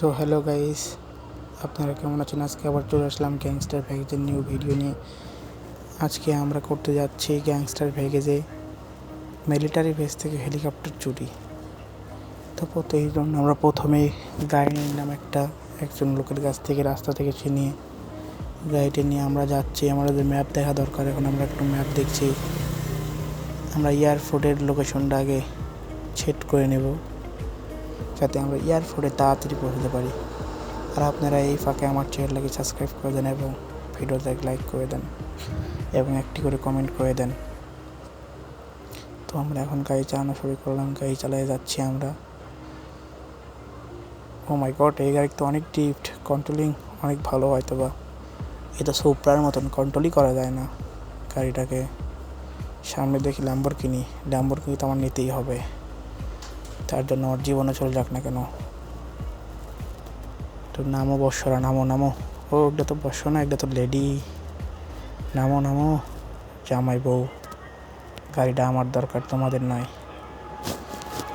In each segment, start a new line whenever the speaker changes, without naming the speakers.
তো hello guys, আপনারা কেমন আছেন? আজকে আবার চলে আসলাম গ্যাংস্টার প্যাকেজের নিউ ভিডিও নিয়ে। আজকে আমরা করতে যাচ্ছি গ্যাংস্টার প্যাকেজে মিলিটারি বেস থেকে হেলিকপ্টার চুরি। তো এই জন্য আমরা প্রথমেই গাড়ি নিলাম একজন লোকের কাছ থেকে, রাস্তা থেকে ছিনিয়ে গাড়িটি নিয়ে আমরা যাচ্ছি। আমাদের ম্যাপ দেখা দরকার। এখন আমরা একটু ম্যাপ দেখছি। আমরা এয়ারপোর্টের লোকেশনটা আগে সেট করে নেব, যাতে আমরা এয়ারপোর্টে তাড়াতাড়ি পৌঁছতে পারি। আর আপনারা এই ফাঁকে আমার চ্যানেলটাকে সাবস্ক্রাইব করে দেন এবং ভিডিওতে লাইক করে দেন এবং একটি করে কমেন্ট করে দেন। তো আমরা এখন গাড়ি চালানো শুরু করলাম। গাড়ি চালিয়ে যাচ্ছি আমরা। ও মাই গড, এই গাড়ি তো অনেক ড্রিফট, কন্ট্রোলিং অনেক ভালো। হয়তো বা এটা সুপ্রার মতন কন্ট্রোলই করা যায় না গাড়িটাকে। সামনে দেখি ল্যাম্বরগিনি তো আমার নিতেই হবে, তার জন্য আমার জীবনে চলে যাক না কেন। তো নামো বর্ষরা, নামো। ও এটা তো বর্ষ না, এটা তো লেডি। নামো জামাই বউ। গাড়িটা আমার দরকার, তোমাদের নয়।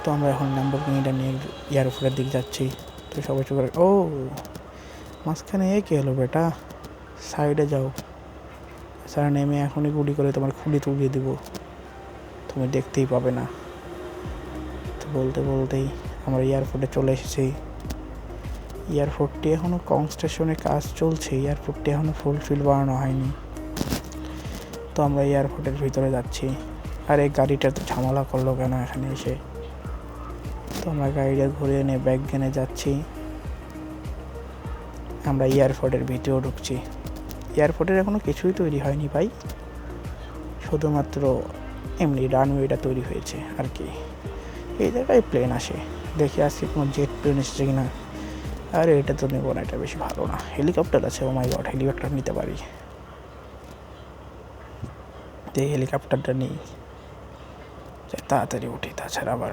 তো আমরা এখন ল্যাম্বরগিনিটা নিয়ে এয়ারপোর্টের দিকে যাচ্ছি। তো সবাই চলে, ও মাঝখানে কে এলো বেটা, সাইডে যাও। স্যার নেমে এখনই গুলি করে তোমার খুলি তুলিয়ে দেবো, তুমি দেখতেই পাবে না। তো বলতেই আমরা এয়ারপোর্টে চলে এসেছি। এয়ারপোর্টটি এখনও কনস্ট্রাকশনে কাজ চলছে, এয়ারপোর্টটি এখনও ফুলফিল বানানো হয়নি। তো আমরা এয়ারপোর্টের ভিতরে যাচ্ছি। আর এই গাড়িটা তো ঝামেলা করলো কেন এখানে এসে। তো আমরা গাড়িটা ঘুরে এনে ব্যাগ গেনে যাচ্ছি। আমরা এয়ারপোর্টের ভিতরেও ঢুকছি। এয়ারপোর্টের এখনও কিছুই তৈরি হয়নি ভাই, শুধুমাত্র এমনি রানওয়েটা তৈরি হয়েছে আর কি। এই জায়গায় প্লেন আসে, দেখি আজকে কোনো জেট প্লেন এসেছে কিনা। আর এটা তো নেবো না, এটা বেশি ভালো না। হেলিকপ্টার আছে, ও মাই গড, হেলিকপ্টার নিতে পারি। তো এই হেলিকপ্টারটা নিই, তাড়াতাড়ি উঠি, তাছাড়া আবার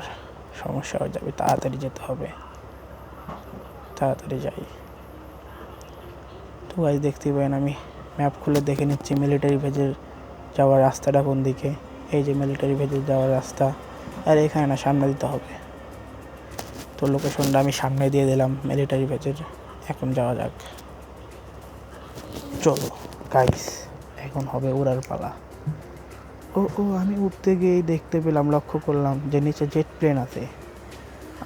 সমস্যা হয়ে যাবে। তাড়াতাড়ি যেতে হবে, তাড়াতাড়ি যাই। তো গাইস দেখতেই পারেন, আমি ম্যাপ খুলে দেখে নিচ্ছি মিলিটারি বেজের যাওয়ার রাস্তাটা কোন দিকে। এই যে মিলিটারি বেজের যাওয়ার রাস্তা, আর এখানে না, সামনে দিতে হবে। তো লোকেশনটা আমি সামনে দিয়ে দিলাম মিলিটারি বেজের। এখন যাওয়া যাক, চলো গাইস, এখন হবে উড়ার পালা। আমি উঠতে গিয়েই দেখতে পেলাম, লক্ষ্য করলাম যে নিচে জেট প্লেন আছে।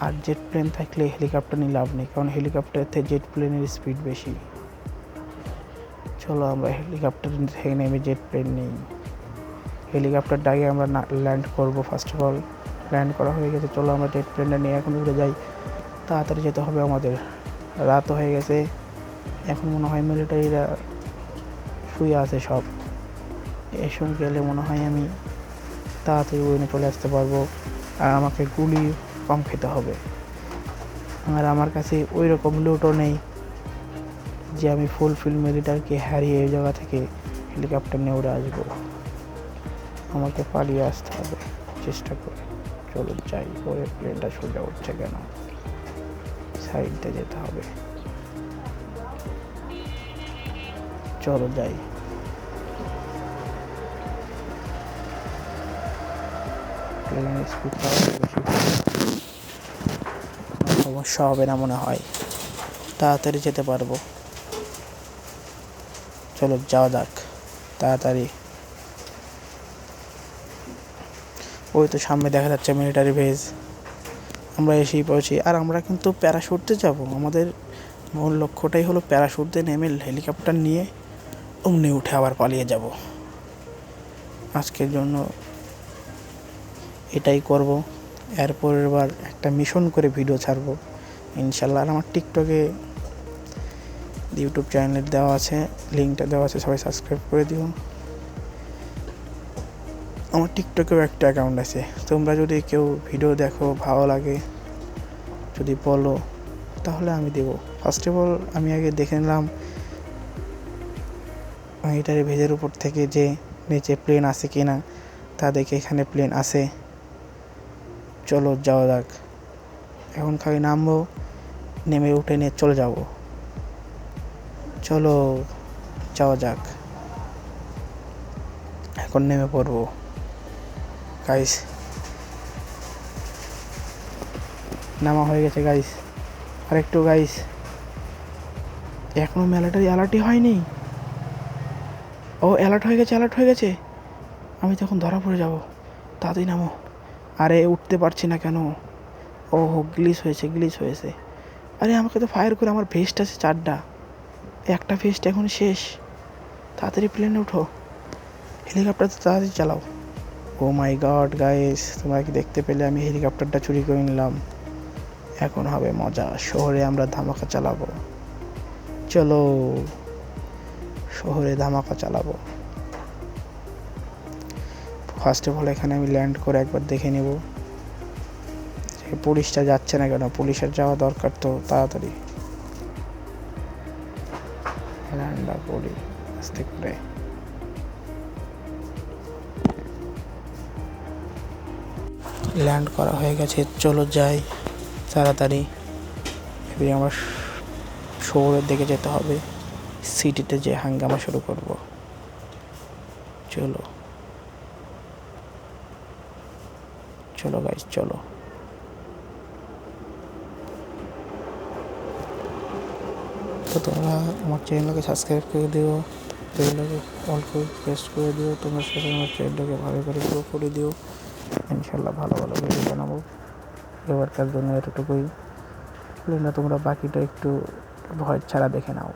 আর জেট প্লেন থাকলে হেলিকপ্টার নিয়ে লাভ নেই, কারণ হেলিকপ্টারের থেকে জেট প্লেনের স্পিড বেশি। চলো আমরা হেলিকপ্টার থেকে নেমে জেট প্লেন নিই। হেলিকপ্টারটা আগে আমরা ল্যান্ড করবো। ফার্স্ট অফ অল ল্যান্ড করা হয়ে গেছে। চলো আমরা জেট প্লেনটা নিয়ে এখন উড়ে যাই। তাড়াতাড়ি যেতে হবে আমাদের, রাত হয়ে গেছে। এখন মনে হয় মিলিটারিরা শুয়ে আছে সব। এসব গেলে মনে হয় আমি তাড়াতাড়ি উড়ে চলে আসতে পারবো। আর আমাকে গুলি কম খেতে হবে। আর আমার কাছে ওই রকম লুটও নেই যে আমি ফুলফিল মিলিটারিকে হারিয়ে এই জায়গা থেকে হেলিকপ্টার নিয়ে উড়ে আসবো। আমাকে পালিয়ে আসতে হবে চেষ্টা করে। চলো যাই। ওরে প্লেনটা সোজা উঠছে কেন, সাইডে যেতে হবে। চলো যাই। প্লেনের স্পিড সমস্যা হবে না মনে হয়, তাড়াতাড়ি যেতে পারবো। চলো যাওয়া যাক তাড়াতাড়ি। ওই তো সামনে দেখা যাচ্ছে মিলিটারি বেস। আমরা এসেই পড়েছি। আর আমরা কিন্তু প্যারাশুটতে যাব। আমাদের মূল লক্ষ্যটাই হলো প্যারাশুটতে নেমে হেলিকপ্টার নিয়ে অমনি উঠে আবার পালিয়ে যাব। আজকের জন্য এটাই করব। এরপরের বার একটা মিশন করে ভিডিও ছাড়বো ইনশাল্লাহ। আর আমার টিকটকে ইউটিউব চ্যানেল দেওয়া আছে, লিঙ্কটা দেওয়া আছে, সবাই সাবস্ক্রাইব করে দিও। আমার টিকটকেও একটা অ্যাকাউন্ট আছে। তোমরা যদি কেউ ভিডিও দেখো, ভালো লাগে যদি বলো, তাহলে আমি দেবো। ফার্স্ট অফ অল আমি আগে দেখে নিলাম মিলিটারি ভেজের উপর থেকে যে নিচে প্লেন আছে কি না। তা দেখে এখানে প্লেন আছে। চলো যাওয়া যাক। এখন খালি নামবো, নেমে উঠে নিয়ে চলে যাব। চলো যাওয়া যাক। এখন নেমে পড়বো গাইস। নামা হয়ে গেছে গাইস। আর একটু গাইস, এখনো মেলাটাই অ্যালার্টই হয়নি। ও অ্যালার্ট হয়ে গেছে, অ্যালার্ট হয়ে গেছে। আমি তখন ধরা পড়ে যাব। তাড়াতাড়ি নামো। আরে উঠতে পারছি না কেন? ও গ্লিচ হয়েছে, গ্লিচ হয়েছে। আরে আমাকে তো ফায়ার করে আমার ভেস্ট আছে 4টা, একটা ভেস্ট এখন শেষ। তাড়াতাড়ি প্লেনে উঠো, হেলিকপ্টার তো তাড়াতাড়ি চালাও। ও মাই গড গাইস, তোমরা কি দেখতে পেলে? আমি হেলিকপ্টারটা চুরি করে নিলাম। এখন হবে মজা, শহরে আমরা ধামাকা চালাবো। চলো শহরে ধামাকা চালাবো। ফার্স্ট অফ অল এখানে আমি ল্যান্ড করে একবার দেখে নেব যে পুলিশটা যাচ্ছে না কেন। পুলিশের যাওয়া দরকার তো তাড়াতাড়ি। ল্যান্ডটা করি আস্তে করে। ল্যান্ড করা হয়ে গেছে, চলো যাই তাড়াতাড়ি। এবার আমার শহরের দিকে যেতে হবে, সিটিতে যে হাঙ্গামা শুরু করব। চলো চলো গাইস চলো। তো তোমরা আমার চ্যানেলটাকে সাবস্ক্রাইব করে দিও, বেলটাকে অল করে প্রেস করে দিও। তোমরা সাথে আমার চ্যানেলটাকে ভালো করে গ্রো করে দিও। ইনশাল্লাহ ভালো ভালো ভিডিও বানাবো। এবারকার জন্য এতটুকুই। না তোমরা বাকিটা একটু ভয় ছাড়া দেখে নাও।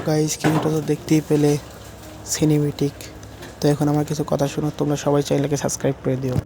গাইস কিংটা তো দেখতেই পেলে সিনেমেটিক। তো এখন আমার কিছু কথা শুনো, তোমরা সবাই চ্যানেলকে সাবস্ক্রাইব করে দিও।